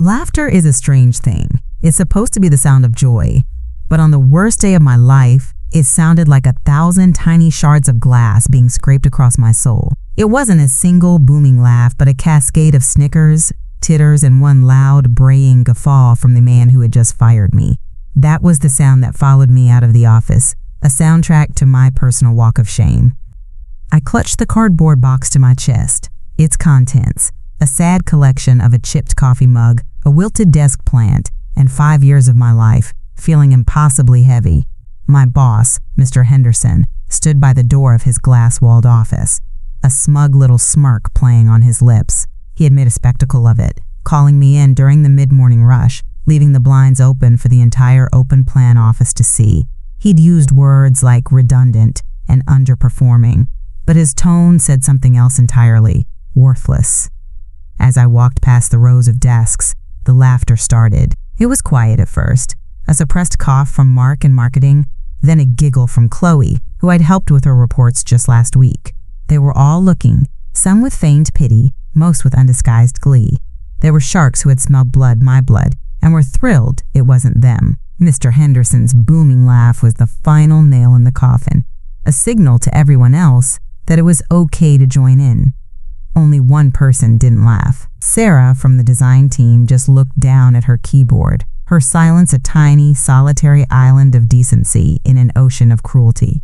Laughter is a strange thing. It's supposed to be the sound of joy, but on the worst day of my life, it sounded like 1,000 tiny shards of glass being scraped across my soul. It wasn't a single booming laugh, but a cascade of snickers, titters, and one loud, braying guffaw from the man who had just fired me. That was the sound that followed me out of the office, a soundtrack to my personal walk of shame. I clutched the cardboard box to my chest. Its contents: a sad collection of a chipped coffee mug, a wilted desk plant, and 5 years of my life, feeling impossibly heavy. My boss, Mr. Henderson, stood by the door of his glass-walled office, a smug little smirk playing on his lips. He had made a spectacle of it, calling me in during the mid-morning rush, leaving the blinds open for the entire open-plan office to see. He'd used words like redundant and underperforming, but his tone said something else entirely: worthless. As I walked past the rows of desks, the laughter started. It was quiet at first, a suppressed cough from Mark in marketing, then a giggle from Chloe, who I'd helped with her reports just last week. They were all looking, some with feigned pity, most with undisguised glee. There were sharks who had smelled blood, my blood, and were thrilled it wasn't them. Mr. Henderson's booming laugh was the final nail in the coffin, a signal to everyone else that it was okay to join in. Only one person didn't laugh. Sarah from the design team just looked down at her keyboard, her silence a tiny, solitary island of decency in an ocean of cruelty.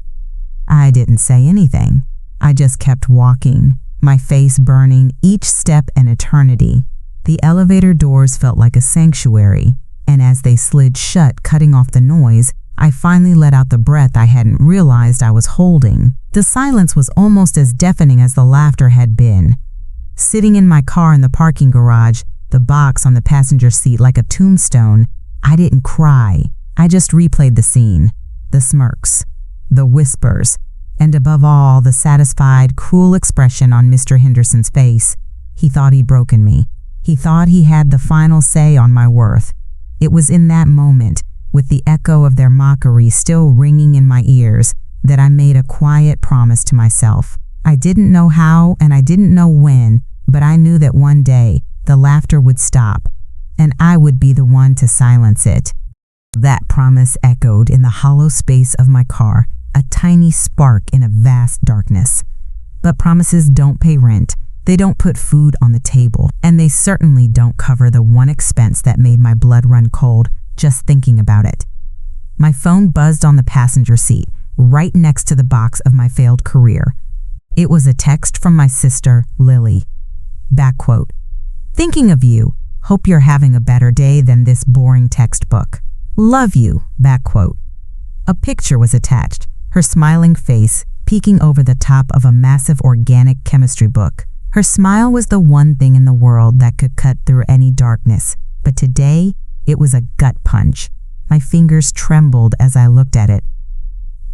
I didn't say anything. I just kept walking, my face burning, each step an eternity. The elevator doors felt like a sanctuary, and as they slid shut, cutting off the noise, I finally let out the breath I hadn't realized I was holding. The silence was almost as deafening as the laughter had been. Sitting in my car in the parking garage, the box on the passenger seat like a tombstone, I didn't cry. I just replayed the scene, the smirks, the whispers, and above all, the satisfied, cruel expression on Mr. Henderson's face. He thought he'd broken me. He thought he had the final say on my worth. It was in that moment, with the echo of their mockery still ringing in my ears, that I made a quiet promise to myself. I didn't know how and I didn't know when, but I knew that one day the laughter would stop, and I would be the one to silence it. That promise echoed in the hollow space of my car, a tiny spark in a vast darkness. But promises don't pay rent. They don't put food on the table, and they certainly don't cover the one expense that made my blood run cold just thinking about it. My phone buzzed on the passenger seat, right next to the box of my failed career. It was a text from my sister, Lily. Back quote, "Thinking of you. Hope you're having a better day than this boring textbook. Love you." Back quote. A picture was attached, her smiling face peeking over the top of a massive organic chemistry book. Her smile was the one thing in the world that could cut through any darkness, but today it was a gut punch. My fingers trembled as I looked at it.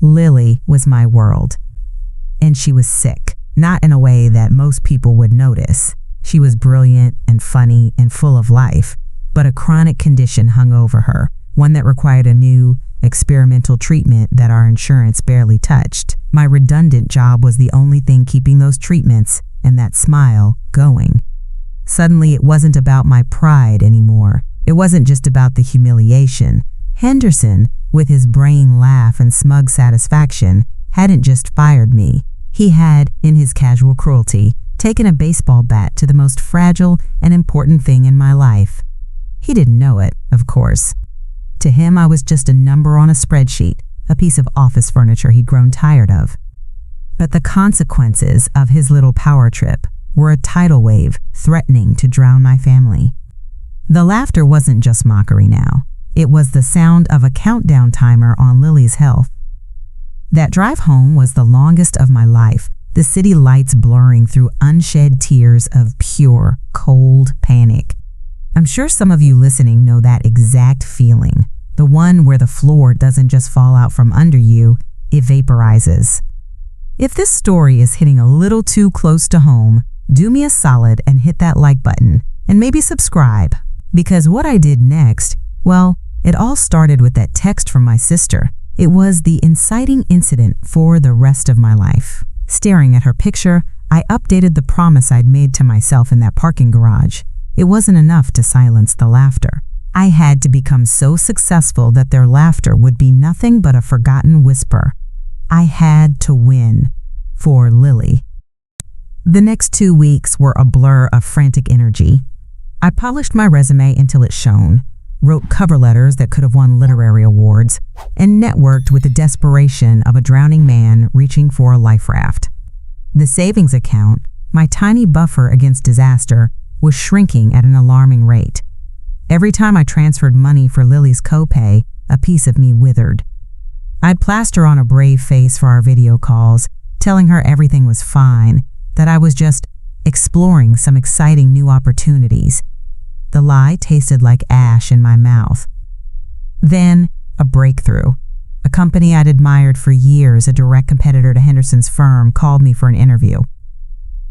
Lily was my world. And she was sick, not in a way that most people would notice. She was brilliant and funny and full of life, but a chronic condition hung over her, one that required a new, experimental treatment that our insurance barely touched. My redundant job was the only thing keeping those treatments and that smile going. Suddenly, it wasn't about my pride anymore. It wasn't just about the humiliation. Henderson, with his braying laugh and smug satisfaction, hadn't just fired me. He had, in his casual cruelty, taken a baseball bat to the most fragile and important thing in my life. He didn't know it, of course. To him, I was just a number on a spreadsheet, a piece of office furniture he'd grown tired of. But the consequences of his little power trip were a tidal wave threatening to drown my family. The laughter wasn't just mockery now. It was the sound of a countdown timer on Lily's health. That drive home was the longest of my life, the city lights blurring through unshed tears of pure, cold panic. I'm sure some of you listening know that exact feeling, the one where the floor doesn't just fall out from under you, it vaporizes. If this story is hitting a little too close to home, do me a solid and hit that like button, and maybe subscribe, because what I did next, well, it all started with that text from my sister. It was the inciting incident for the rest of my life. Staring at her picture, I updated the promise I'd made to myself in that parking garage. it wasn't enough to silence the laughter. I had to become so successful that their laughter would be nothing but a forgotten whisper. I had to win for Lily. The next 2 weeks were a blur of frantic energy. I polished my resume until it shone, wrote cover letters that could have won literary awards, and networked with the desperation of a drowning man reaching for a life raft. The savings account, my tiny buffer against disaster, was shrinking at an alarming rate. Every time I transferred money for Lily's copay, a piece of me withered. I'd plaster on a brave face for our video calls, telling her everything was fine, that I was just exploring some exciting new opportunities. The lie tasted like ash in my mouth. Then, a breakthrough. A company I'd admired for years, a direct competitor to Henderson's firm, called me for an interview.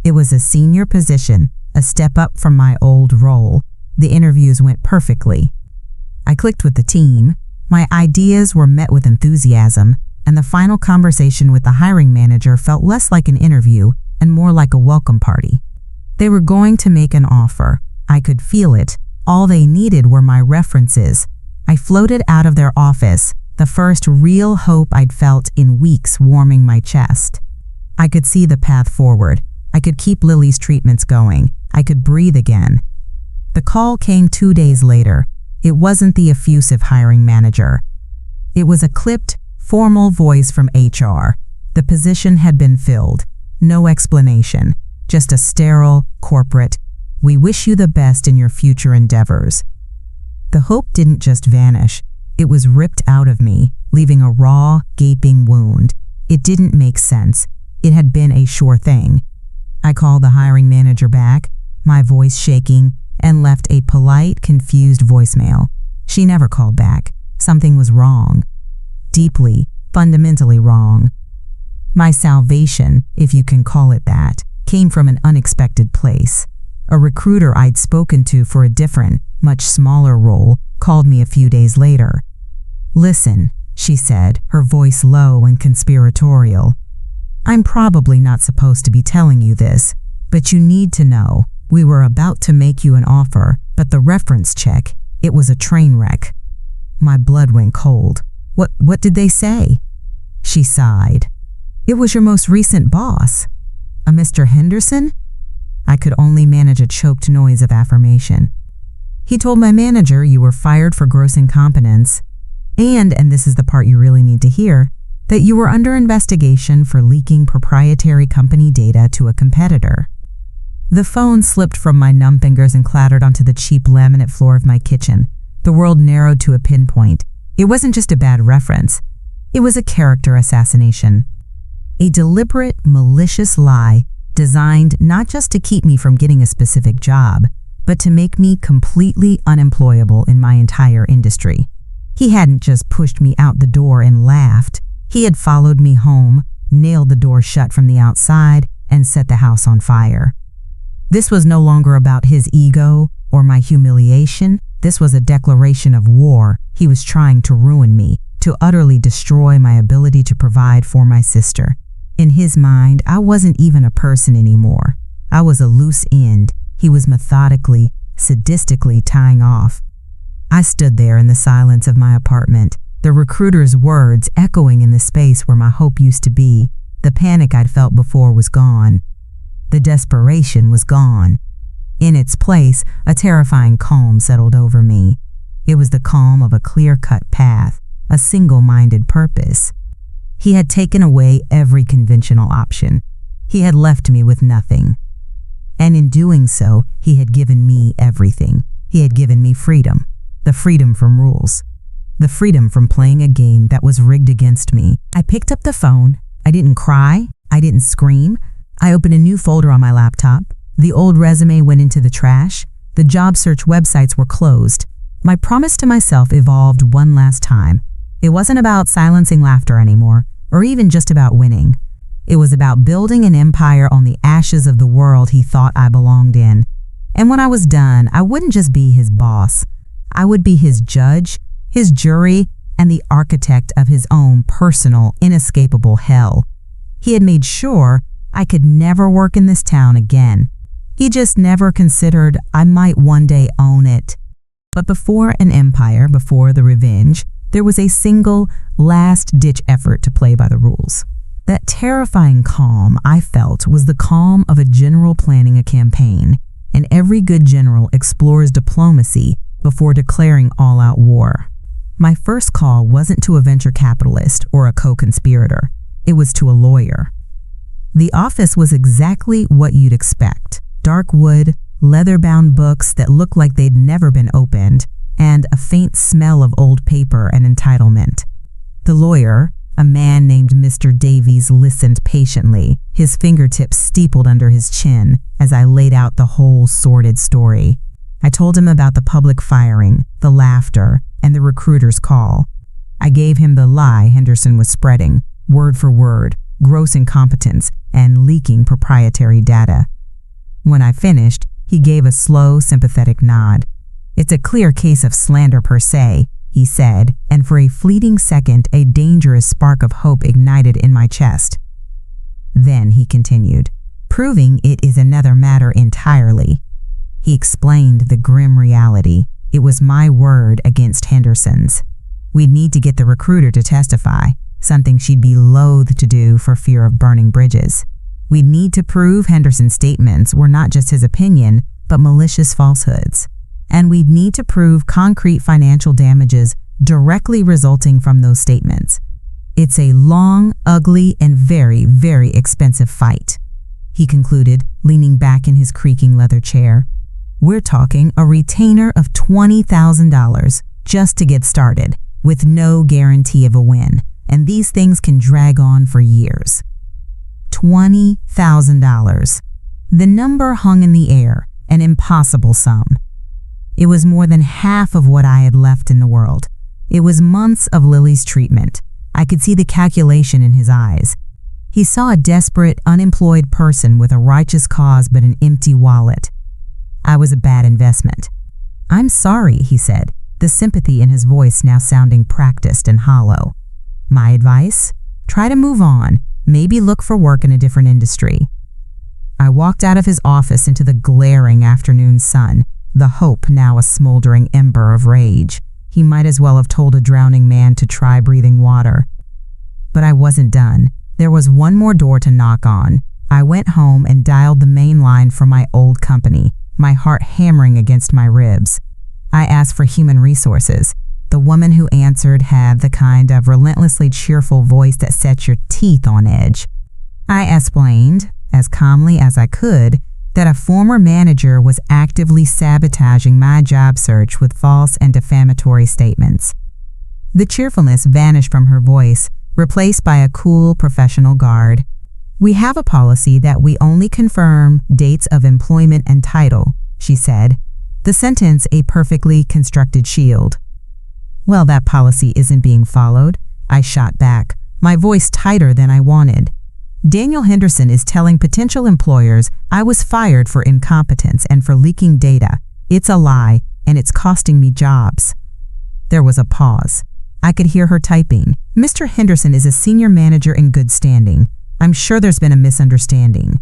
It was a senior position, a step up from my old role. The interviews went perfectly. I clicked with the team, my ideas were met with enthusiasm, and the final conversation with the hiring manager felt less like an interview and more like a welcome party. They were going to make an offer. I could feel it. All they needed were my references. I floated out of their office, the first real hope I'd felt in weeks warming my chest. I could see the path forward. I could keep Lily's treatments going. I could breathe again. The call came 2 days later. It wasn't the effusive hiring manager. It was a clipped, formal voice from HR. The position had been filled. No explanation. Just a sterile, corporate, "We wish you the best in your future endeavors." The hope didn't just vanish. It was ripped out of me, leaving a raw, gaping wound. It didn't make sense. It had been a sure thing. I called the hiring manager back, my voice shaking, and left a polite, confused voicemail. She never called back. Something was wrong. Deeply, fundamentally wrong. My salvation, if you can call it that, came from an unexpected place. A recruiter I'd spoken to for a different, much smaller role called me a few days later. "Listen," she said, her voice low and conspiratorial. "I'm probably not supposed to be telling you this, but you need to know. We were about to make you an offer, but the reference check, it was a train wreck." My blood went cold. What did they say?" She sighed. "It was your most recent boss. A Mr. Henderson?" I could only manage a choked noise of affirmation. "He told my manager you were fired for gross incompetence, and this is the part you really need to hear, that you were under investigation for leaking proprietary company data to a competitor." The phone slipped from my numb fingers and clattered onto the cheap laminate floor of my kitchen. The world narrowed to a pinpoint. It wasn't just a bad reference. It was a character assassination. A deliberate, malicious lie designed not just to keep me from getting a specific job, but to make me completely unemployable in my entire industry. He hadn't just pushed me out the door and laughed. He had followed me home, nailed the door shut from the outside, and set the house on fire. This was no longer about his ego or my humiliation. This was a declaration of war. He was trying to ruin me, to utterly destroy my ability to provide for my sister. In his mind, I wasn't even a person anymore. I was a loose end he was methodically, sadistically tying off. I stood there in the silence of my apartment, the recruiter's words echoing in the space where my hope used to be. The panic I'd felt before was gone. The desperation was gone. In its place, a terrifying calm settled over me. It was the calm of a clear-cut path, a single-minded purpose. He had taken away every conventional option. He had left me with nothing. And in doing so, he had given me everything. He had given me freedom. The freedom from rules. The freedom from playing a game that was rigged against me. I picked up the phone. I didn't cry. I didn't scream. I opened a new folder on my laptop. The old resume went into the trash. The job search websites were closed. My promise to myself evolved one last time. It wasn't about silencing laughter anymore, or even just about winning. It was about building an empire on the ashes of the world he thought I belonged in. And when I was done, I wouldn't just be his boss. I would be his judge, his jury, and the architect of his own personal, inescapable hell. He had made sure I could never work in this town again. He just never considered I might one day own it. But before an empire, before the revenge, there was a single, last-ditch effort to play by the rules. That terrifying calm I felt was the calm of a general planning a campaign, and every good general explores diplomacy before declaring all-out war. My first call wasn't to a venture capitalist or a co-conspirator. It was to a lawyer. The office was exactly what you'd expect. Dark wood, leather-bound books that looked like they'd never been opened, and a faint smell of old paper and entitlement. The lawyer, a man named Mr. Davies, listened patiently, his fingertips steepled under his chin as I laid out the whole sordid story. I told him about the public firing, the laughter, and the recruiter's call. I gave him the lie Henderson was spreading, word for word, gross incompetence, and leaking proprietary data. When I finished, he gave a slow, sympathetic nod. "It's a clear case of slander per se," he said, and for a fleeting second a dangerous spark of hope ignited in my chest. Then he continued, "Proving it is another matter entirely." He explained the grim reality. It was my word against Henderson's. We'd need to get the recruiter to testify, something she'd be loath to do for fear of burning bridges. We'd need to prove Henderson's statements were not just his opinion, but malicious falsehoods. And we'd need to prove concrete financial damages directly resulting from those statements. It's a long, ugly, and very, very expensive fight, he concluded, leaning back in his creaking leather chair. We're talking a retainer of $20,000 just to get started, with no guarantee of a win, and these things can drag on for years. $20,000. The number hung in the air, an impossible sum. It was more than half of what I had left in the world. It was months of Lily's treatment. I could see the calculation in his eyes. He saw a desperate, unemployed person with a righteous cause but an empty wallet. I was a bad investment. "I'm sorry," he said, the sympathy in his voice now sounding practiced and hollow. "My advice? Try to move on. Maybe look for work in a different industry." I walked out of his office into the glaring afternoon sun, the hope now a smoldering ember of rage. He might as well have told a drowning man to try breathing water. But I wasn't done. There was one more door to knock on. I went home and dialed the main line for my old company, my heart hammering against my ribs. I asked for human resources. The woman who answered had the kind of relentlessly cheerful voice that sets your teeth on edge. I explained, as calmly as I could, that a former manager was actively sabotaging my job search with false and defamatory statements. The cheerfulness vanished from her voice, replaced by a cool, professional guard. "We have a policy that we only confirm dates of employment and title," she said, the sentence a perfectly constructed shield. "Well, that policy isn't being followed," I shot back, my voice tighter than I wanted. "Daniel Henderson is telling potential employers I was fired for incompetence and for leaking data. It's a lie, and it's costing me jobs." There was a pause. I could hear her typing. "Mr. Henderson is a senior manager in good standing. I'm sure there's been a misunderstanding."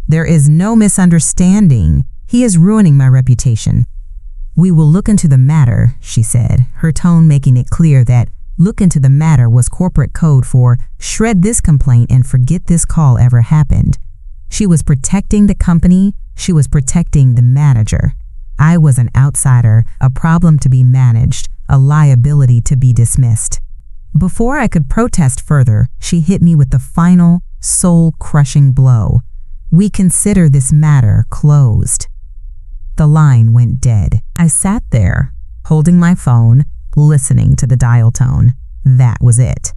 "There is no misunderstanding. He is ruining my reputation." "We will look into the matter," she said, her tone making it clear that look into the matter was corporate code for shred this complaint and forget this call ever happened. She was protecting the company. She was protecting the manager. I was an outsider, a problem to be managed, a liability to be dismissed. Before I could protest further, she hit me with the final, soul-crushing blow. "We consider this matter closed." The line went dead. I sat there, holding my phone, listening to the dial tone. That was it.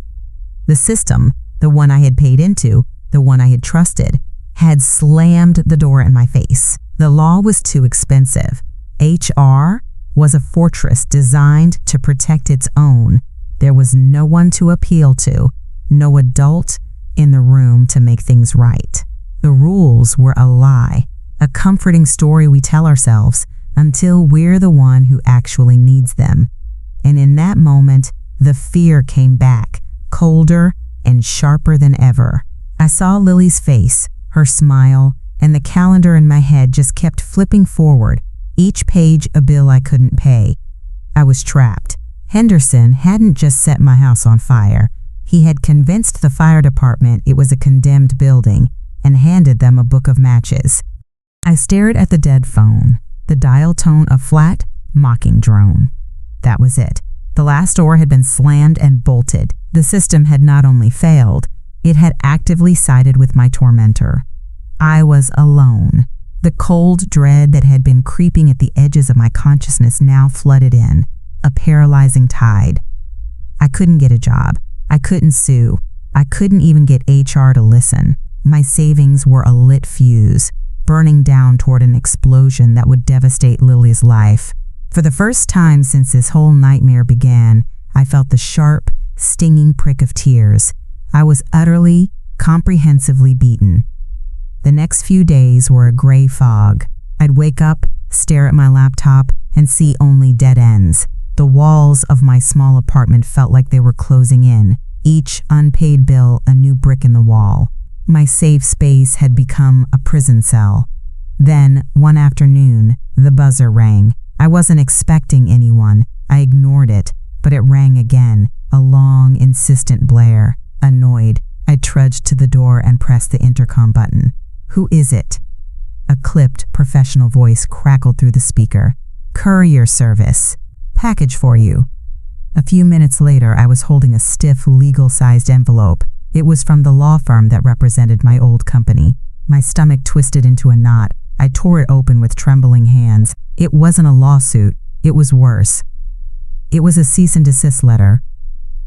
The system, the one I had paid into, the one I had trusted, had slammed the door in my face. The law was too expensive. HR was a fortress designed to protect its own. There was no one to appeal to, no adult in the room to make things right. The rules were a lie, a comforting story we tell ourselves until we're the one who actually needs them. And in that moment, the fear came back, colder and sharper than ever. I saw Lily's face, her smile, and the calendar in my head just kept flipping forward, each page a bill I couldn't pay. I was trapped. Henderson hadn't just set my house on fire. He had convinced the fire department it was a condemned building and handed them a book of matches. I stared at the dead phone, the dial tone a flat, mocking drone. That was it. The last door had been slammed and bolted. The system had not only failed, it had actively sided with my tormentor. I was alone. The cold dread that had been creeping at the edges of my consciousness now flooded in, a paralyzing tide. I couldn't get a job. I couldn't sue. I couldn't even get HR to listen. My savings were a lit fuse, burning down toward an explosion that would devastate Lily's life. For the first time since this whole nightmare began, I felt the sharp, stinging prick of tears. I was utterly, comprehensively beaten. The next few days were a gray fog. I'd wake up, stare at my laptop, and see only dead ends. The walls of my small apartment felt like they were closing in, each unpaid bill a new brick in the wall. My safe space had become a prison cell. Then, one afternoon, the buzzer rang. I wasn't expecting anyone. I ignored it, but it rang again, a long, insistent blare. Annoyed, I trudged to the door and pressed the intercom button. "Who is it?" A clipped, professional voice crackled through the speaker. "Courier service. Package for you." A few minutes later, I was holding a stiff, legal-sized envelope. It was from the law firm that represented my old company. My stomach twisted into a knot. I tore it open with trembling hands. It wasn't a lawsuit. It was worse. It was a cease and desist letter.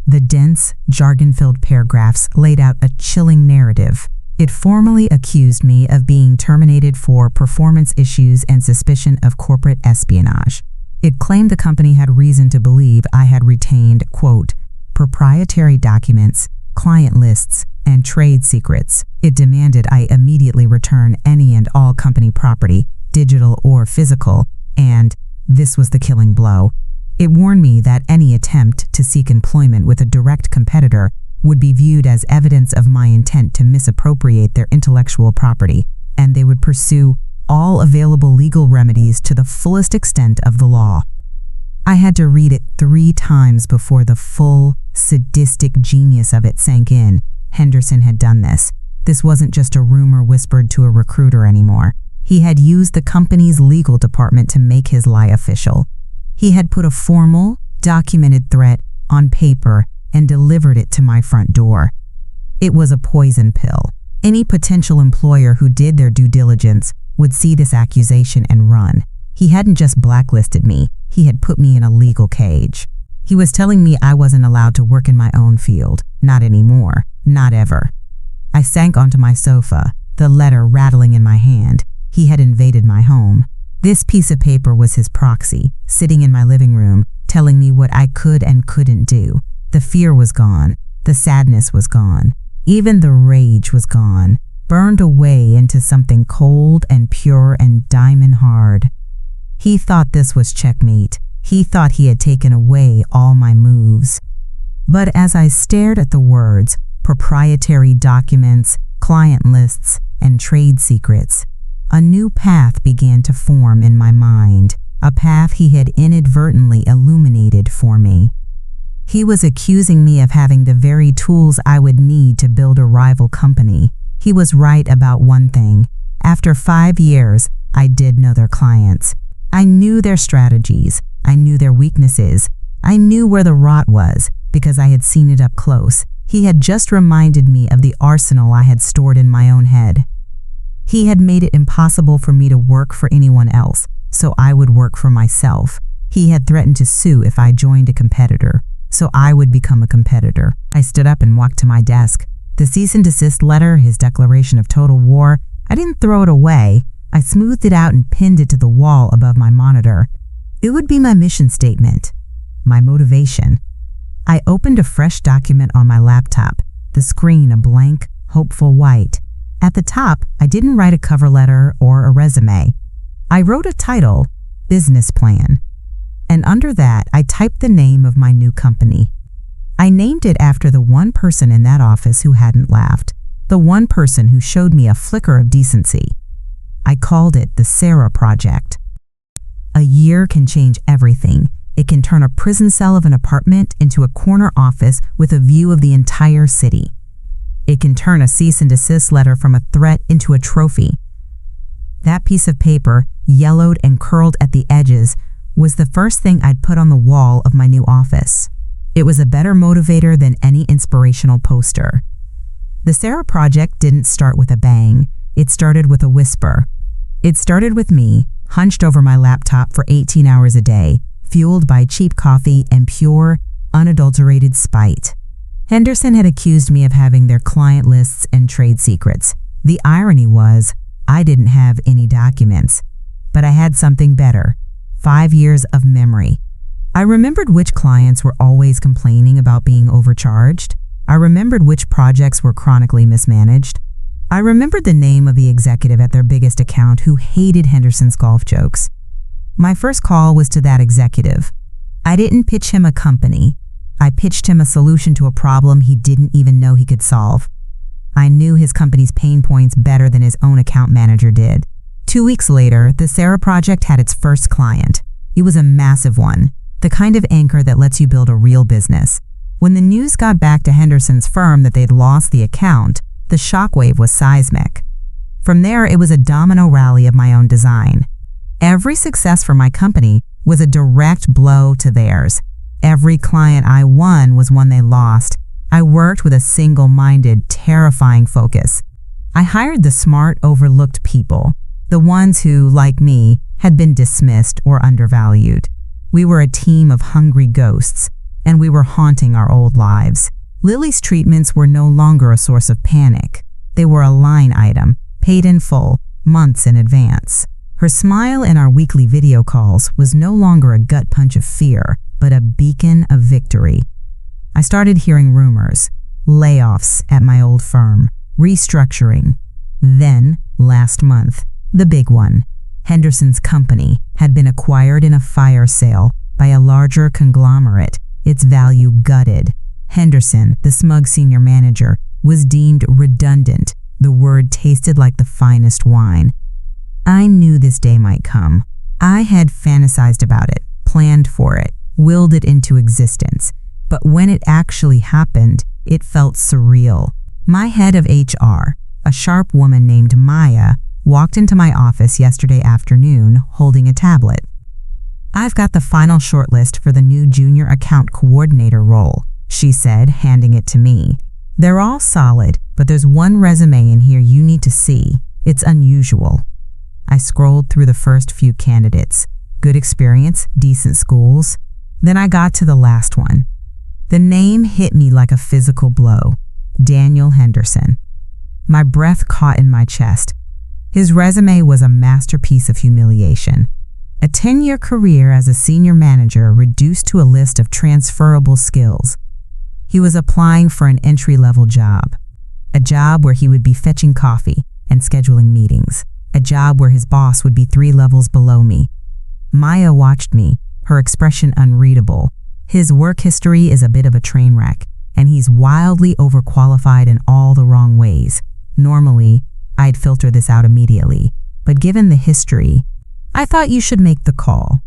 The dense, jargon-filled paragraphs laid out a chilling narrative. It formally accused me of being terminated for performance issues and suspicion of corporate espionage. It claimed the company had reason to believe I had retained, quote, proprietary documents, client lists, and trade secrets. It demanded I immediately return any and all company property, digital or physical, and this was the killing blow. It warned me that any attempt to seek employment with a direct competitor would be viewed as evidence of my intent to misappropriate their intellectual property, and they would pursue all available legal remedies to the fullest extent of the law. I had to read it 3 times before the full, sadistic genius of it sank in. Henderson had done this. This wasn't just a rumor whispered to a recruiter anymore. He had used the company's legal department to make his lie official. He had put a formal, documented threat on paper and delivered it to my front door. It was a poison pill. Any potential employer who did their due diligence would see this accusation and run. He hadn't just blacklisted me, he had put me in a legal cage. He was telling me I wasn't allowed to work in my own field. Not anymore. Not ever. I sank onto my sofa, the letter rattling in my hand. He had invaded my home. This piece of paper was his proxy, sitting in my living room, telling me what I could and couldn't do. The fear was gone. The sadness was gone. Even the rage was gone, burned away into something cold and pure and diamond hard. He thought this was checkmate. He thought he had taken away all my moves. But as I stared at the words, proprietary documents, client lists, and trade secrets, a new path began to form in my mind, a path he had inadvertently illuminated for me. He was accusing me of having the very tools I would need to build a rival company. He was right about one thing. After 5 years, I did know their clients. I knew their strategies. I knew their weaknesses. I knew where the rot was because I had seen it up close. He had just reminded me of the arsenal I had stored in my own head. He had made it impossible for me to work for anyone else, so I would work for myself. He had threatened to sue if I joined a competitor, so I would become a competitor. I stood up and walked to my desk. The cease and desist letter, his declaration of total war, I didn't throw it away. I smoothed it out and pinned it to the wall above my monitor. It would be my mission statement, my motivation. I opened a fresh document on my laptop, the screen a blank, hopeful white. At the top, I didn't write a cover letter or a resume. I wrote a title, Business Plan, and under that, I typed the name of my new company. I named it after the one person in that office who hadn't laughed, the one person who showed me a flicker of decency. I called it the Sarah Project. A year can change everything. It can turn a prison cell of an apartment into a corner office with a view of the entire city. It can turn a cease and desist letter from a threat into a trophy. That piece of paper, yellowed and curled at the edges, was the first thing I'd put on the wall of my new office. It was a better motivator than any inspirational poster. The Sarah Project didn't start with a bang. It started with a whisper. It started with me, hunched over my laptop for 18 hours a day, fueled by cheap coffee and pure, unadulterated spite. Henderson had accused me of having their client lists and trade secrets. The irony was, I didn't have any documents, but I had something better, 5 years of memory. I remembered which clients were always complaining about being overcharged. I remembered which projects were chronically mismanaged. I remembered the name of the executive at their biggest account who hated Henderson's golf jokes. My first call was to that executive. I didn't pitch him a company. I pitched him a solution to a problem he didn't even know he could solve. I knew his company's pain points better than his own account manager did. 2 weeks later, the Sarah Project had its first client. It was a massive one, the kind of anchor that lets you build a real business. When the news got back to Henderson's firm that they'd lost the account, the shockwave was seismic. From there, it was a domino rally of my own design. Every success for my company was a direct blow to theirs. Every client I won was one they lost. I worked with a single-minded, terrifying focus. I hired the smart, overlooked people, the ones who, like me, had been dismissed or undervalued. We were a team of hungry ghosts, and we were haunting our old lives. Lily's treatments were no longer a source of panic. They were a line item, paid in full, months in advance. Her smile in our weekly video calls was no longer a gut punch of fear, but a beacon of victory. I started hearing rumors, layoffs at my old firm, restructuring. Then, last month, the big one. Henderson's company had been acquired in a fire sale by a larger conglomerate, its value gutted. Henderson, the smug senior manager, was deemed redundant. The word tasted like the finest wine. I knew this day might come. I had fantasized about it, planned for it, willed it into existence. But when it actually happened, it felt surreal. My head of HR, a sharp woman named Maya, walked into my office yesterday afternoon holding a tablet. "I've got the final shortlist for the new junior account coordinator role," she said, handing it to me. "They're all solid, but there's one resume in here you need to see. It's unusual." I scrolled through the first few candidates. Good experience, decent schools. Then I got to the last one. The name hit me like a physical blow. Daniel Henderson. My breath caught in my chest. His resume was a masterpiece of humiliation. A 10-year career as a senior manager reduced to a list of transferable skills. He was applying for an entry-level job. A job where he would be fetching coffee and scheduling meetings. A job where his boss would be 3 levels below me. Maya watched me, her expression unreadable. His work history is a bit of a train wreck, and he's wildly overqualified in all the wrong ways. Normally, I'd filter this out immediately, but given the history, I thought you should make the call.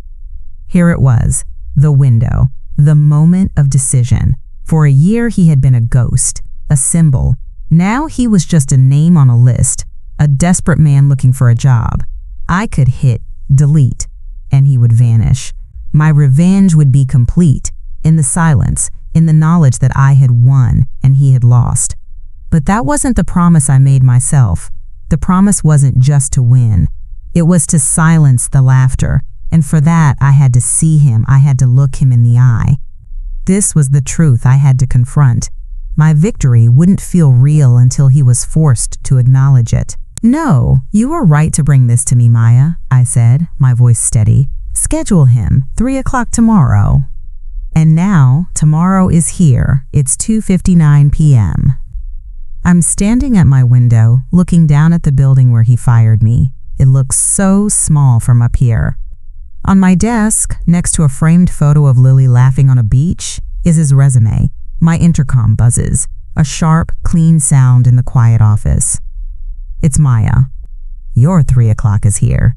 Here it was, the window, the moment of decision. For a year he had been a ghost, a symbol. Now he was just a name on a list, a desperate man looking for a job. I could hit delete, and he would vanish. My revenge would be complete, in the silence, in the knowledge that I had won and he had lost. But that wasn't the promise I made myself. The promise wasn't just to win. It was to silence the laughter, and for that I had to see him, I had to look him in the eye. This was the truth I had to confront. My victory wouldn't feel real until he was forced to acknowledge it. "No, you were right to bring this to me, Maya," I said, my voice steady. "Schedule him, 3 o'clock tomorrow." And now, tomorrow is here. It's 2:59 p.m. I'm standing at my window, looking down at the building where he fired me. It looks so small from up here. On my desk, next to a framed photo of Lily laughing on a beach, is his resume. My intercom buzzes, a sharp, clean sound in the quiet office. It's Maya. Your 3 o'clock is here.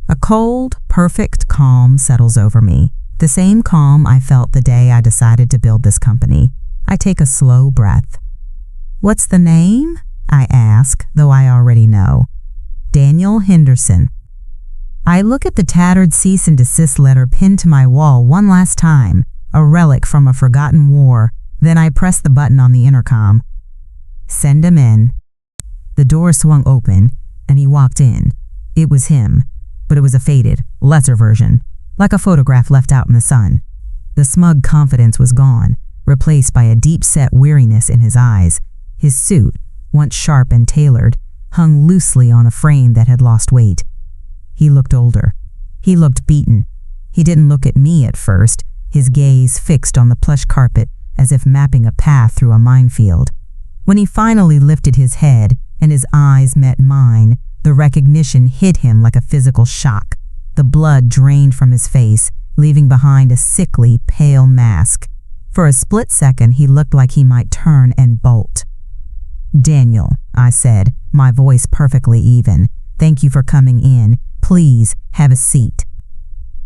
A cold, perfect calm settles over me, the same calm I felt the day I decided to build this company. I take a slow breath. What's the name? I ask, though I already know. Daniel Henderson. I look at the tattered cease and desist letter pinned to my wall one last time, a relic from a forgotten war. Then I press the button on the intercom. Send him in. The door swung open, and he walked in. It was him, but it was a faded, lesser version, like a photograph left out in the sun. The smug confidence was gone, replaced by a deep-set weariness in his eyes. His suit, once sharp and tailored, hung loosely on a frame that had lost weight. He looked older. He looked beaten. He didn't look at me at first, his gaze fixed on the plush carpet as if mapping a path through a minefield. When he finally lifted his head and his eyes met mine, the recognition hit him like a physical shock. The blood drained from his face, leaving behind a sickly, pale mask. For a split second, he looked like he might turn and bolt. Daniel, I said, my voice perfectly even. Thank you for coming in. Please, have a seat.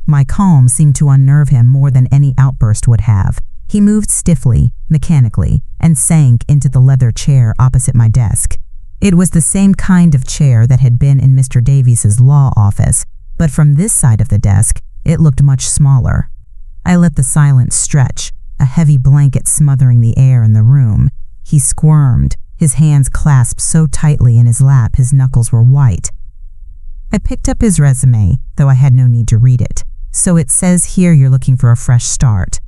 My calm seemed to unnerve him more than any outburst would have. He moved stiffly, mechanically, and sank into the leather chair opposite my desk. It was the same kind of chair that had been in Mr. Davies's law office, but from this side of the desk, it looked much smaller. I let the silence stretch, a heavy blanket smothering the air in the room. He squirmed, his hands clasped so tightly in his lap his knuckles were white. I picked up his resume, though I had no need to read it. So it says here you're looking for a fresh start.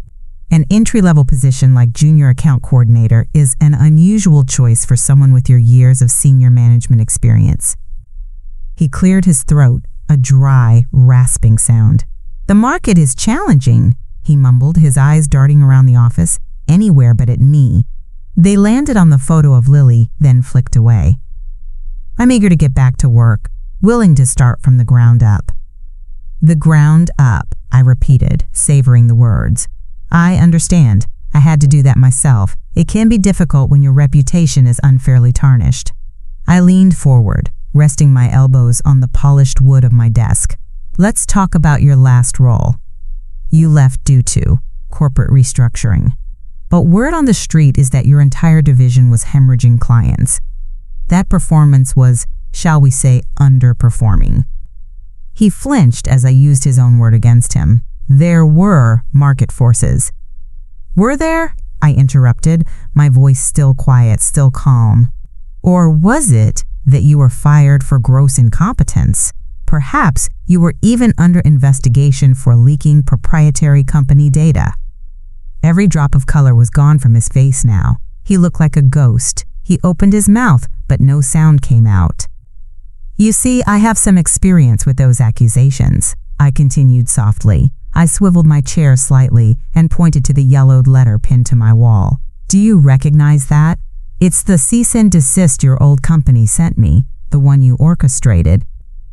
An entry-level position like junior account coordinator is an unusual choice for someone with your years of senior management experience. He cleared his throat, a dry, rasping sound. The market is challenging, he mumbled, his eyes darting around the office, anywhere but at me. They landed on the photo of Lily, then flicked away. I'm eager to get back to work, willing to start from the ground up. The ground up, I repeated, savoring the words. I understand. I had to do that myself. It can be difficult when your reputation is unfairly tarnished. I leaned forward, resting my elbows on the polished wood of my desk. Let's talk about your last role. You left due to corporate restructuring. But word on the street is that your entire division was hemorrhaging clients. That performance was, shall we say, underperforming. He flinched as I used his own word against him. There were market forces. Were there? I interrupted, my voice still quiet, still calm. Or was it that you were fired for gross incompetence? Perhaps you were even under investigation for leaking proprietary company data. Every drop of color was gone from his face now. He looked like a ghost. He opened his mouth, but no sound came out. You see, I have some experience with those accusations, I continued softly. I swiveled my chair slightly and pointed to the yellowed letter pinned to my wall. Do you recognize that? It's the cease and desist your old company sent me, the one you orchestrated.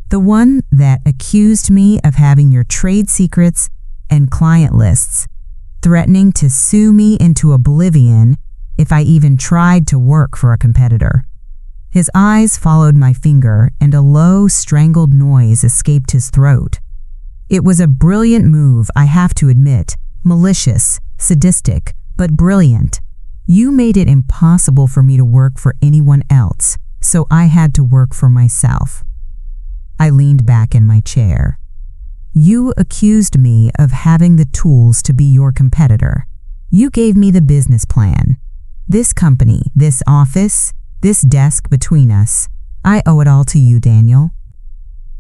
The one that accused me of having your trade secrets and client lists, threatening to sue me into oblivion if I even tried to work for a competitor. His eyes followed my finger, and a low, strangled noise escaped his throat. It was a brilliant move, I have to admit, malicious, sadistic, but brilliant. You made it impossible for me to work for anyone else, so I had to work for myself. I leaned back in my chair. You accused me of having the tools to be your competitor. You gave me the business plan. This company, this office, this desk between us. I owe it all to you, Daniel.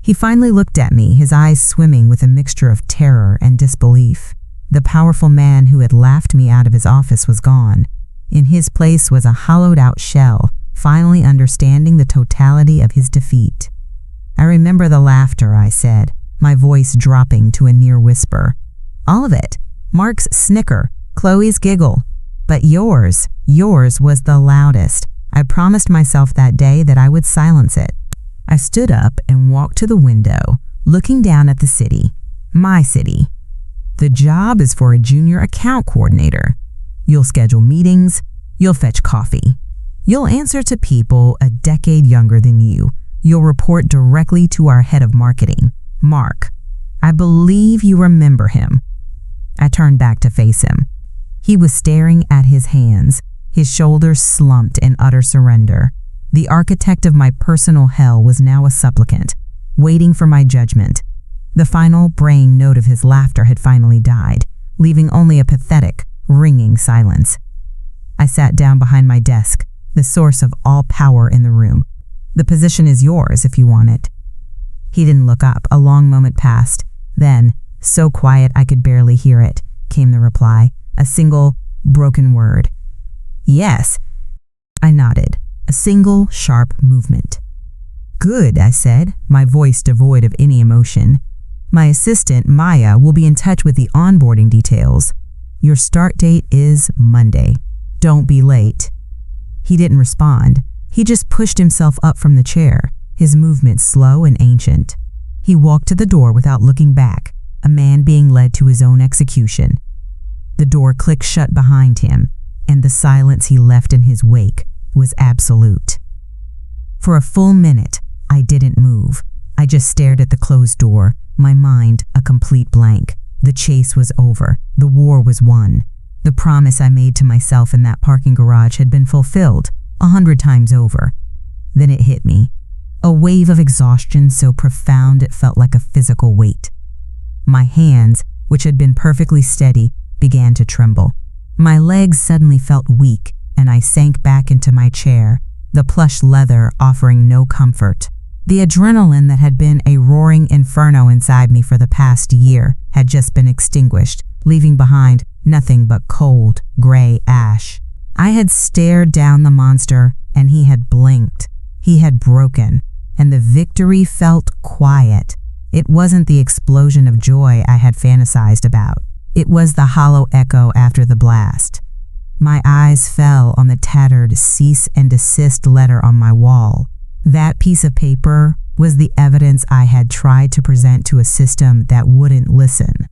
He finally looked at me, his eyes swimming with a mixture of terror and disbelief. The powerful man who had laughed me out of his office was gone. In his place was a hollowed-out shell, finally understanding the totality of his defeat. I remember the laughter, I said, my voice dropping to a near whisper. All of it. Mark's snicker, Chloe's giggle. But yours was the loudest. I promised myself that day that I would silence it. I stood up and walked to the window, looking down at the city, my city. The job is for a junior account coordinator. You'll schedule meetings, you'll fetch coffee. You'll answer to people a decade younger than you, You'll report directly to our head of marketing, Mark. I believe you remember him." I turned back to face him. He was staring at his hands, his shoulders slumped in utter surrender. The architect of my personal hell was now a supplicant, waiting for my judgment. The final braying note of his laughter had finally died, leaving only a pathetic, ringing silence. I sat down behind my desk, the source of all power in the room. "The position is yours if you want it." He didn't look up. A long moment passed. Then, so quiet I could barely hear it, came the reply, a single, broken word. "Yes." I nodded, a single, sharp movement. "Good," I said, my voice devoid of any emotion. "My assistant, Maya, will be in touch with the onboarding details. Your start date is Monday. Don't be late." He didn't respond. He just pushed himself up from the chair, his movement slow and ancient. He walked to the door without looking back, a man being led to his own execution. The door clicked shut behind him, and the silence he left in his wake was absolute. For a full minute, I didn't move. I just stared at the closed door, my mind a complete blank. The chase was over. The war was won. The promise I made to myself in that parking garage had been fulfilled 100 times over. Then it hit me. A wave of exhaustion so profound it felt like a physical weight. My hands, which had been perfectly steady, began to tremble. My legs suddenly felt weak, and I sank back into my chair, the plush leather offering no comfort. The adrenaline that had been a roaring inferno inside me for the past year had just been extinguished, leaving behind nothing but cold, gray ash. I had stared down the monster, and he had blinked. He had broken, and the victory felt quiet. It wasn't the explosion of joy I had fantasized about. It was the hollow echo after the blast. My eyes fell on the tattered cease and desist letter on my wall. That piece of paper was the evidence I had tried to present to a system that wouldn't listen.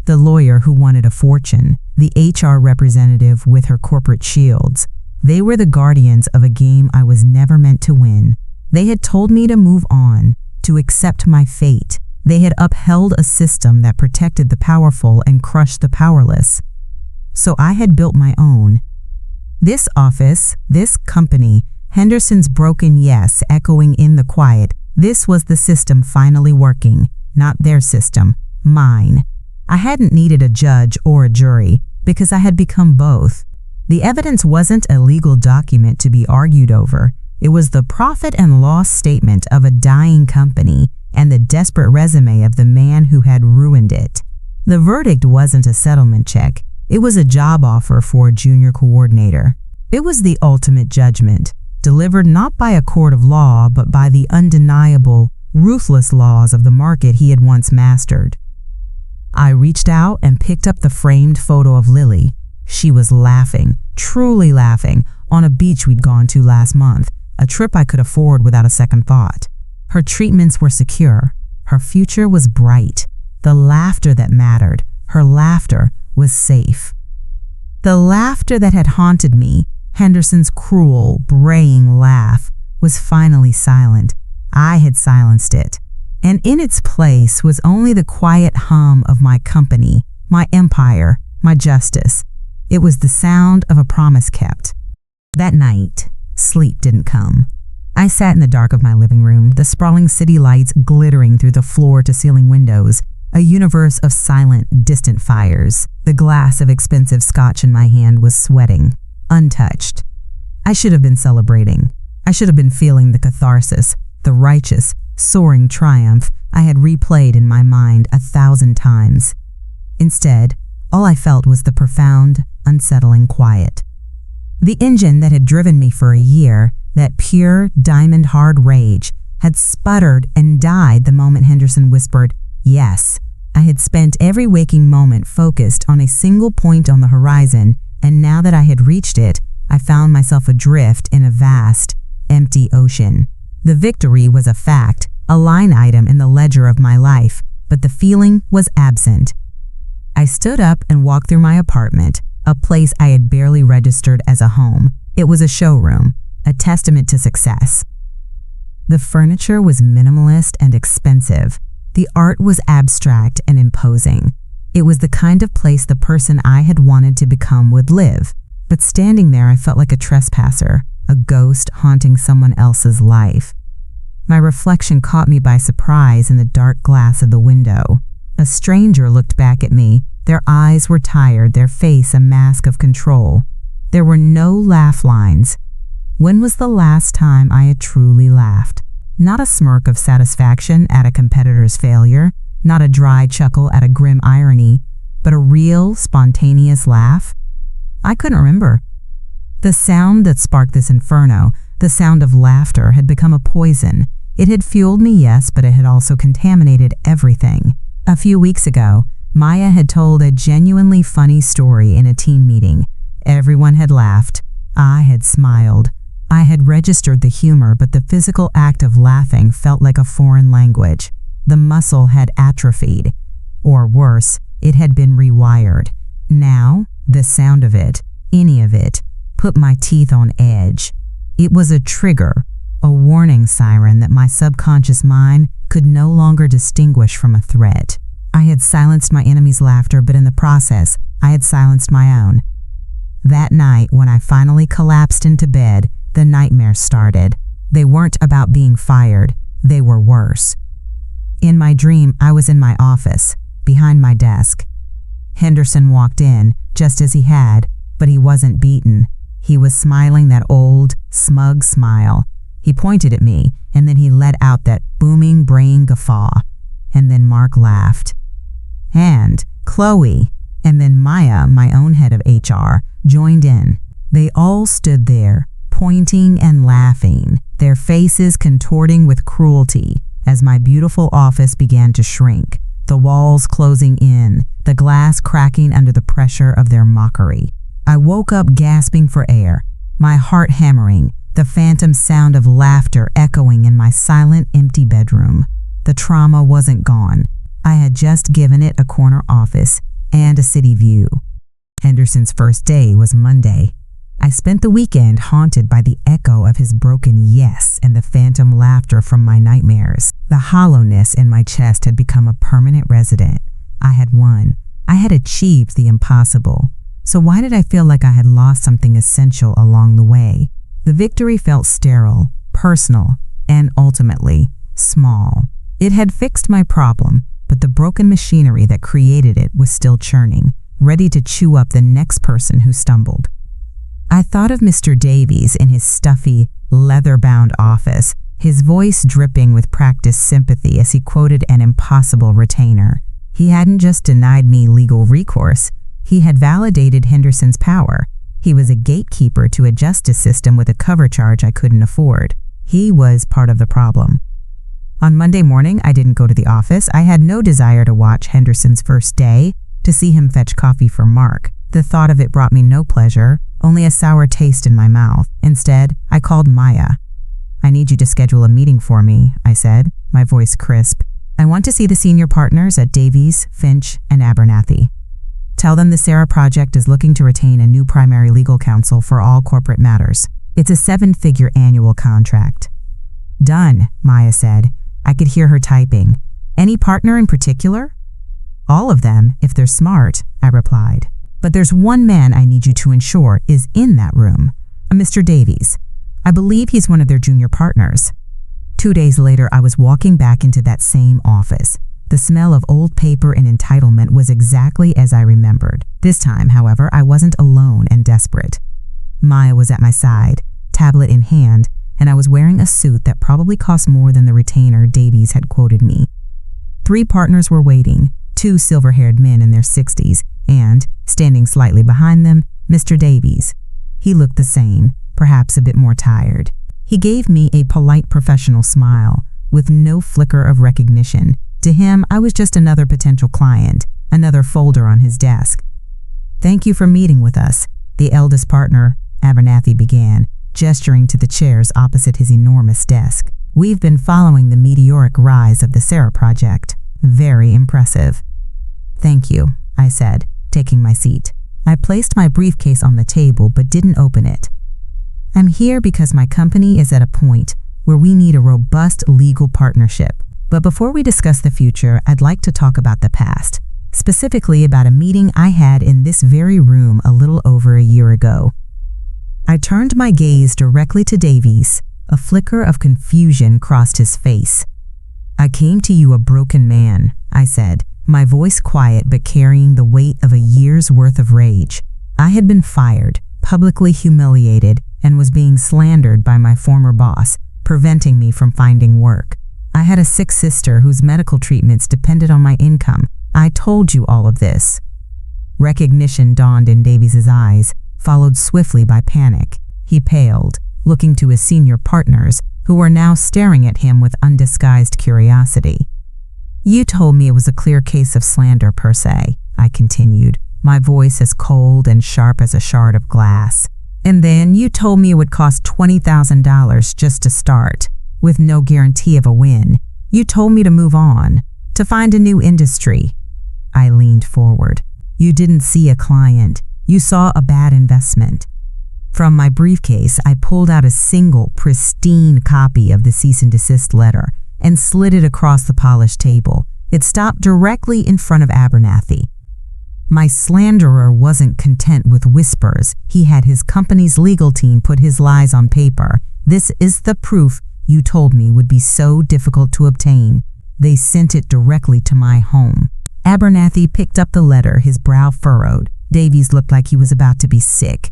The lawyer who wanted a fortune, the HR representative with her corporate shields. They were the guardians of a game I was never meant to win. They had told me to move on, to accept my fate. They had upheld a system that protected the powerful and crushed the powerless. So I had built my own. This office, this company, Henderson's broken yes echoing in the quiet, this was the system finally working, not their system, mine. I hadn't needed a judge or a jury because I had become both. The evidence wasn't a legal document to be argued over. It was the profit and loss statement of a dying company and the desperate resume of the man who had ruined it. The verdict wasn't a settlement check. It was a job offer for a junior coordinator. It was the ultimate judgment, delivered not by a court of law, but by the undeniable, ruthless laws of the market he had once mastered. I reached out and picked up the framed photo of Lily. She was laughing, truly laughing, on a beach we'd gone to last month, a trip I could afford without a second thought. Her treatments were secure. Her future was bright. The laughter that mattered, her laughter, was safe. The laughter that had haunted me, Henderson's cruel, braying laugh, was finally silent. I had silenced it. And in its place was only the quiet hum of my company, my empire, my justice. It was the sound of a promise kept. That night, sleep didn't come. I sat in the dark of my living room, the sprawling city lights glittering through the floor-to-ceiling windows, a universe of silent, distant fires. The glass of expensive scotch in my hand was sweating, untouched. I should have been celebrating. I should have been feeling the catharsis, the righteous, soaring triumph I had replayed in my mind 1,000 times. Instead, all I felt was the profound, unsettling quiet. The engine that had driven me for a year, that pure, diamond-hard rage, had sputtered and died the moment Henderson whispered, yes. I had spent every waking moment focused on a single point on the horizon, and now that I had reached it, I found myself adrift in a vast, empty ocean. The victory was a fact, a line item in the ledger of my life, but the feeling was absent. I stood up and walked through my apartment, a place I had barely registered as a home. It was a showroom, a testament to success. The furniture was minimalist and expensive. The art was abstract and imposing. It was the kind of place the person I had wanted to become would live. But standing there, I felt like a trespasser, a ghost haunting someone else's life. My reflection caught me by surprise in the dark glass of the window. A stranger looked back at me. Their eyes were tired, their face a mask of control. There were no laugh lines. When was the last time I had truly laughed? Not a smirk of satisfaction at a competitor's failure, not a dry chuckle at a grim irony, but a real, spontaneous laugh? I couldn't remember. The sound that sparked this inferno, the sound of laughter, had become a poison. It had fueled me, yes, but it had also contaminated everything. A few weeks ago, Maya had told a genuinely funny story in a team meeting. Everyone had laughed. I had smiled. I had registered the humor, but the physical act of laughing felt like a foreign language. The muscle had atrophied. Or worse, it had been rewired. Now, the sound of it, any of it, put my teeth on edge. It was a trigger, a warning siren that my subconscious mind could no longer distinguish from a threat. I had silenced my enemy's laughter, but in the process, I had silenced my own. That night, when I finally collapsed into bed, the nightmares started. They weren't about being fired. They were worse. In my dream, I was in my office, behind my desk. Henderson walked in, just as he had, but he wasn't beaten. He was smiling that old, smug smile. He pointed at me, and then he let out that booming, braying guffaw. And then Mark laughed. And Chloe, and then Maya, my own head of HR, joined in. They all stood there, pointing and laughing, their faces contorting with cruelty as my beautiful office began to shrink, the walls closing in, the glass cracking under the pressure of their mockery. I woke up gasping for air, my heart hammering, the phantom sound of laughter echoing in my silent, empty bedroom. The trauma wasn't gone. I had just given it a corner office and a city view. Henderson's first day was Monday. I spent the weekend haunted by the echo of his broken yes and the phantom laughter from my nightmares. The hollowness in my chest had become a permanent resident. I had won. I had achieved the impossible. So why did I feel like I had lost something essential along the way? The victory felt sterile, personal, and ultimately small. It had fixed my problem, but the broken machinery that created it was still churning, ready to chew up the next person who stumbled. I thought of Mr. Davies in his stuffy, leather-bound office, his voice dripping with practiced sympathy as he quoted an impossible retainer. He hadn't just denied me legal recourse, he had validated Henderson's power. He was a gatekeeper to a justice system with a cover charge I couldn't afford. He was part of the problem. On Monday morning, I didn't go to the office. I had no desire to watch Henderson's first day, to see him fetch coffee for Mark. The thought of it brought me no pleasure, only a sour taste in my mouth. Instead, I called Maya. "I need you to schedule a meeting for me," I said, my voice crisp. "I want to see the senior partners at Davies, Finch, and Abernathy. Tell them the Sarah Project is looking to retain a new primary legal counsel for all corporate matters. It's a 7-figure annual contract." "Done," Maya said. I could hear her typing. "Any partner in particular?" "All of them, if they're smart," I replied. "But there's one man I need you to ensure is in that room, a Mr. Davies. I believe he's one of their junior partners." 2 days later, I was walking back into that same office. The smell of old paper and entitlement was exactly as I remembered. This time, however, I wasn't alone and desperate. Maya was at my side, tablet in hand, and I was wearing a suit that probably cost more than the retainer Davies had quoted me. 3 partners were waiting, 2 silver-haired men in their 60s, and, standing slightly behind them, Mr. Davies. He looked the same, perhaps a bit more tired. He gave me a polite professional smile, with no flicker of recognition. To him, I was just another potential client, another folder on his desk. "Thank you for meeting with us," the eldest partner, Abernathy, began, gesturing to the chairs opposite his enormous desk. "We've been following the meteoric rise of the Sarah Project. Very impressive." "Thank you," I said, taking my seat. I placed my briefcase on the table but didn't open it. "I'm here because my company is at a point where we need a robust legal partnership. But before we discuss the future, I'd like to talk about the past, specifically about a meeting I had in this very room a little over a year ago. I turned my gaze directly to Davies. A flicker of confusion crossed his face. "I came to you a broken man," I said, my voice quiet but carrying the weight of a year's worth of rage. I had been fired, publicly humiliated, and was being slandered by my former boss, preventing me from finding work. I had a sick sister whose medical treatments depended on my income. I told you all of this. Recognition dawned in Davies' eyes, followed swiftly by panic. He paled, looking to his senior partners, who were now staring at him with undisguised curiosity. "You told me it was a clear case of slander per se," I continued, my voice as cold and sharp as a shard of glass. "And then you told me it would cost $20,000 just to start, with no guarantee of a win. You told me to move on, to find a new industry." I leaned forward. "You didn't see a client. You saw a bad investment." From my briefcase, I pulled out a single, pristine copy of the cease and desist letter and slid it across the polished table. It stopped directly in front of Abernathy. My slanderer wasn't content with whispers. He had his company's legal team put his lies on paper. "This is the proof you told me would be so difficult to obtain." They sent it directly to my home. Abernathy picked up the letter, his brow furrowed. Davies looked like he was about to be sick.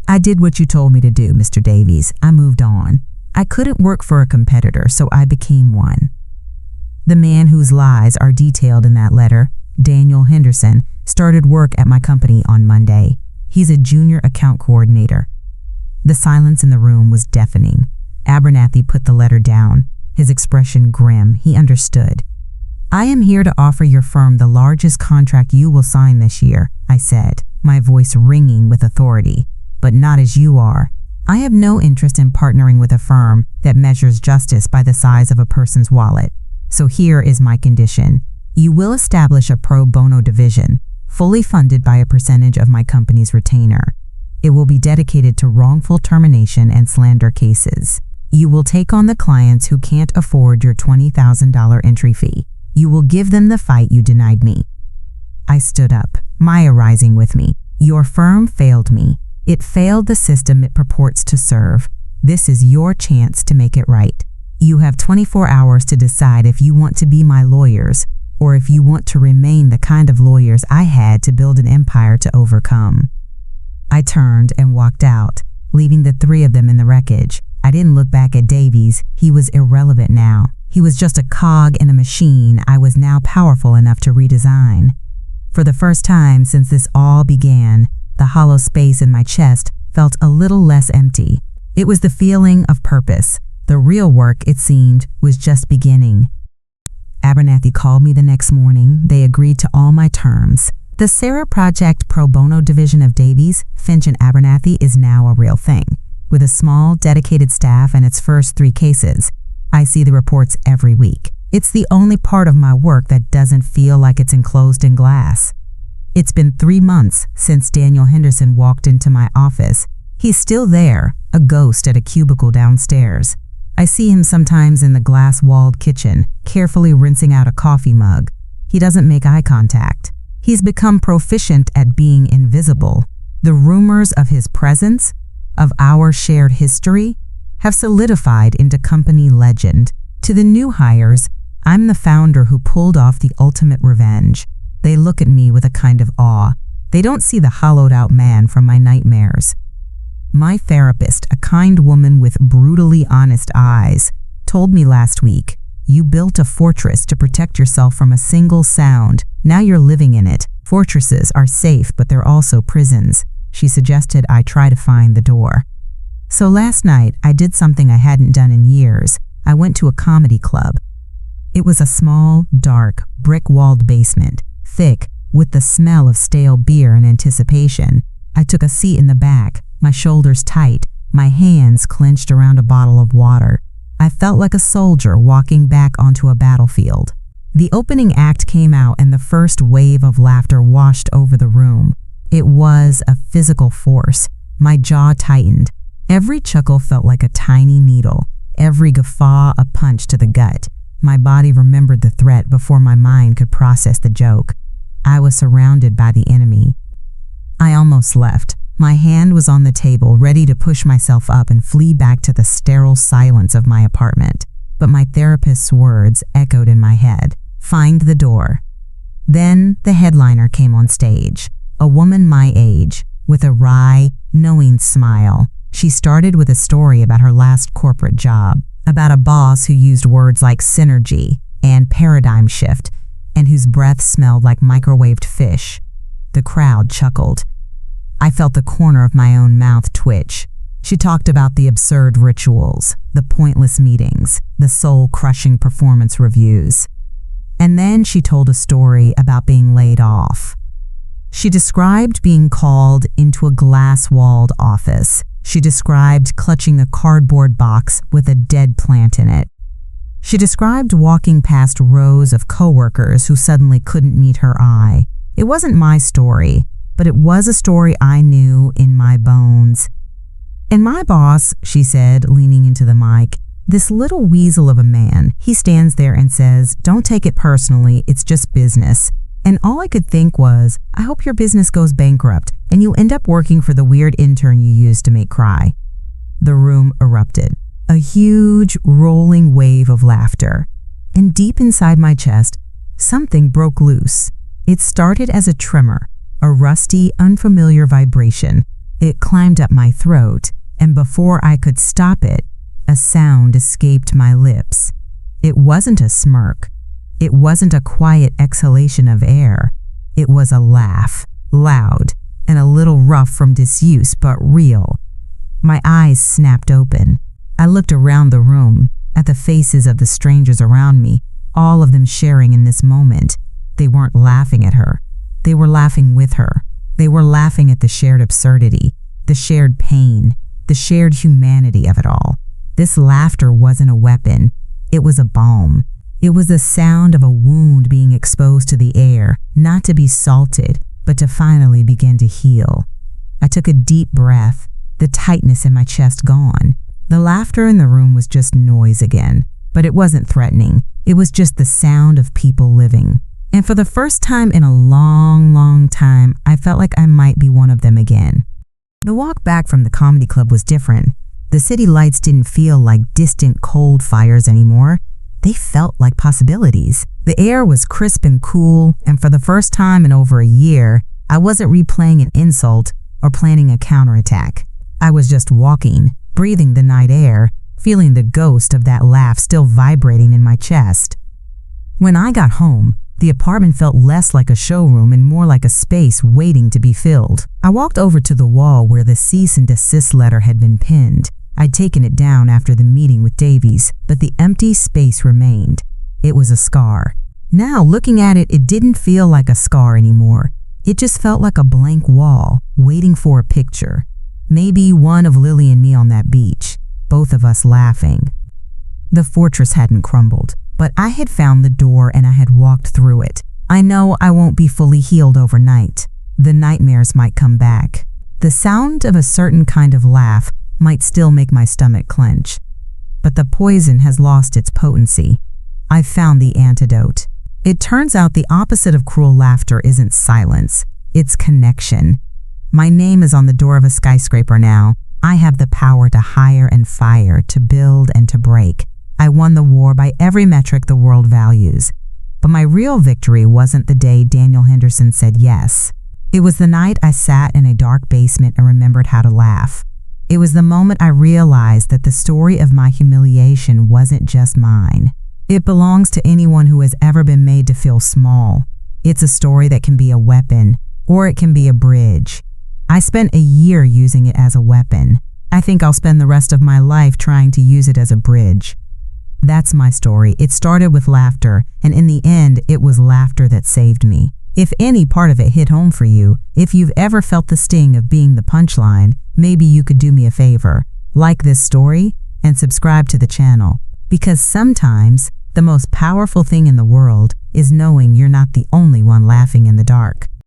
"I did what you told me to do, Mr. Davies. I moved on. I couldn't work for a competitor, so I became one." The man whose lies are detailed in that letter, Daniel Henderson, started work at my company on Monday. He's a junior account coordinator. The silence in the room was deafening. Abernathy put the letter down, his expression grim. He understood. "I am here to offer your firm the largest contract you will sign this year," I said, my voice ringing with authority. "But not as you are. I have no interest in partnering with a firm that measures justice by the size of a person's wallet. So here is my condition. You will establish a pro bono division, fully funded by a percentage of my company's retainer. It will be dedicated to wrongful termination and slander cases. You will take on the clients who can't afford your $20,000 entry fee. You will give them the fight you denied me." I stood up, Maya rising with me. "Your firm failed me. It failed the system it purports to serve. This is your chance to make it right. You have 24 hours to decide if you want to be my lawyers or if you want to remain the kind of lawyers I had to build an empire to overcome." I turned and walked out, leaving the three of them in the wreckage. I didn't look back at Davies. He was irrelevant now. He was just a cog in a machine I was now powerful enough to redesign. For the first time since this all began, the hollow space in my chest felt a little less empty. It was the feeling of purpose. The real work, it seemed, was just beginning. Abernathy called me the next morning. They agreed to all my terms. The Sarah Project Pro Bono division of Davies, Finch & Abernathy is now a real thing. With a small, dedicated staff and its first 3 cases, I see the reports every week. It's the only part of my work that doesn't feel like it's enclosed in glass. It's been 3 months since Daniel Henderson walked into my office. He's still there, a ghost at a cubicle downstairs. I see him sometimes in the glass-walled kitchen, carefully rinsing out a coffee mug. He doesn't make eye contact. He's become proficient at being invisible. The rumors of his presence, of our shared history, have solidified into company legend. To the new hires, I'm the founder who pulled off the ultimate revenge. They look at me with a kind of awe. They don't see the hollowed-out man from my nightmares. My therapist, a kind woman with brutally honest eyes, told me last week, "You built a fortress to protect yourself from a single sound. Now you're living in it. Fortresses are safe, but they're also prisons." She suggested I try to find the door. So last night, I did something I hadn't done in years. I went to a comedy club. It was a small, dark, brick-walled basement, thick, with the smell of stale beer and anticipation. I took a seat in the back, my shoulders tight, my hands clenched around a bottle of water. I felt like a soldier walking back onto a battlefield. The opening act came out and the first wave of laughter washed over the room. It was a physical force. My jaw tightened. Every chuckle felt like a tiny needle. every guffaw a punch to the gut. My body remembered the threat before my mind could process the joke. I was surrounded by the enemy. I almost left. My hand was on the table, ready to push myself up and flee back to the sterile silence of my apartment. But my therapist's words echoed in my head. Find the door. Then the headliner came on stage, a woman my age, with a wry, knowing smile. She started with a story about her last corporate job, about a boss who used words like synergy and paradigm shift, and whose breath smelled like microwaved fish. The crowd chuckled. I felt the corner of my own mouth twitch. She talked about the absurd rituals, the pointless meetings, the soul-crushing performance reviews. And then she told a story about being laid off. She described being called into a glass-walled office. She described clutching a cardboard box with a dead plant in it. She described walking past rows of coworkers who suddenly couldn't meet her eye. It wasn't my story, but it was a story I knew in my bones. And my boss, she said, leaning into the mic, this little weasel of a man, he stands there and says, "Don't take it personally, it's just business." And all I could think was, I hope your business goes bankrupt and you end up working for the weird intern you used to make cry. The room erupted. A huge, rolling wave of laughter. And deep inside my chest, something broke loose. It started as a tremor, a rusty, unfamiliar vibration. It climbed up my throat, and before I could stop it, a sound escaped my lips. It wasn't a smirk. It wasn't a quiet exhalation of air. It was a laugh, loud and a little rough from disuse, but real. My eyes snapped open. I looked around the room, at the faces of the strangers around me, all of them sharing in this moment. They weren't laughing at her. They were laughing with her. They were laughing at the shared absurdity, the shared pain, the shared humanity of it all. This laughter wasn't a weapon. It was a balm. It was the sound of a wound being exposed to the air, not to be salted, but to finally begin to heal. I took a deep breath, the tightness in my chest gone. The laughter in the room was just noise again, but it wasn't threatening. It was just the sound of people living. And for the first time in a long, long time, I felt like I might be one of them again. The walk back from the comedy club was different. The city lights didn't feel like distant cold fires anymore. They felt like possibilities. The air was crisp and cool, and for the first time in over a year, I wasn't replaying an insult or planning a counterattack. I was just walking, breathing the night air, feeling the ghost of that laugh still vibrating in my chest. When I got home, the apartment felt less like a showroom and more like a space waiting to be filled. I walked over to the wall where the cease and desist letter had been pinned. I'd taken it down after the meeting with Davies, but the empty space remained. It was a scar. Now, looking at it, it didn't feel like a scar anymore. It just felt like a blank wall, waiting for a picture. Maybe one of Lily and me on that beach, both of us laughing. The fortress hadn't crumbled, but I had found the door and I had walked through it. I know I won't be fully healed overnight. The nightmares might come back. The sound of a certain kind of laugh might still make my stomach clench. But the poison has lost its potency. I've found the antidote. It turns out the opposite of cruel laughter isn't silence, it's connection. My name is on the door of a skyscraper now. I have the power to hire and fire, to build and to break. I won the war by every metric the world values. But my real victory wasn't the day Daniel Henderson said yes. It was the night I sat in a dark basement and remembered how to laugh. It was the moment I realized that the story of my humiliation wasn't just mine. It belongs to anyone who has ever been made to feel small. It's a story that can be a weapon, or it can be a bridge. I spent a year using it as a weapon. I think I'll spend the rest of my life trying to use it as a bridge. That's my story. It started with laughter, and in the end, it was laughter that saved me. If any part of it hit home for you, if you've ever felt the sting of being the punchline, maybe you could do me a favor. Like this story and subscribe to the channel. Because sometimes the most powerful thing in the world is knowing you're not the only one laughing in the dark.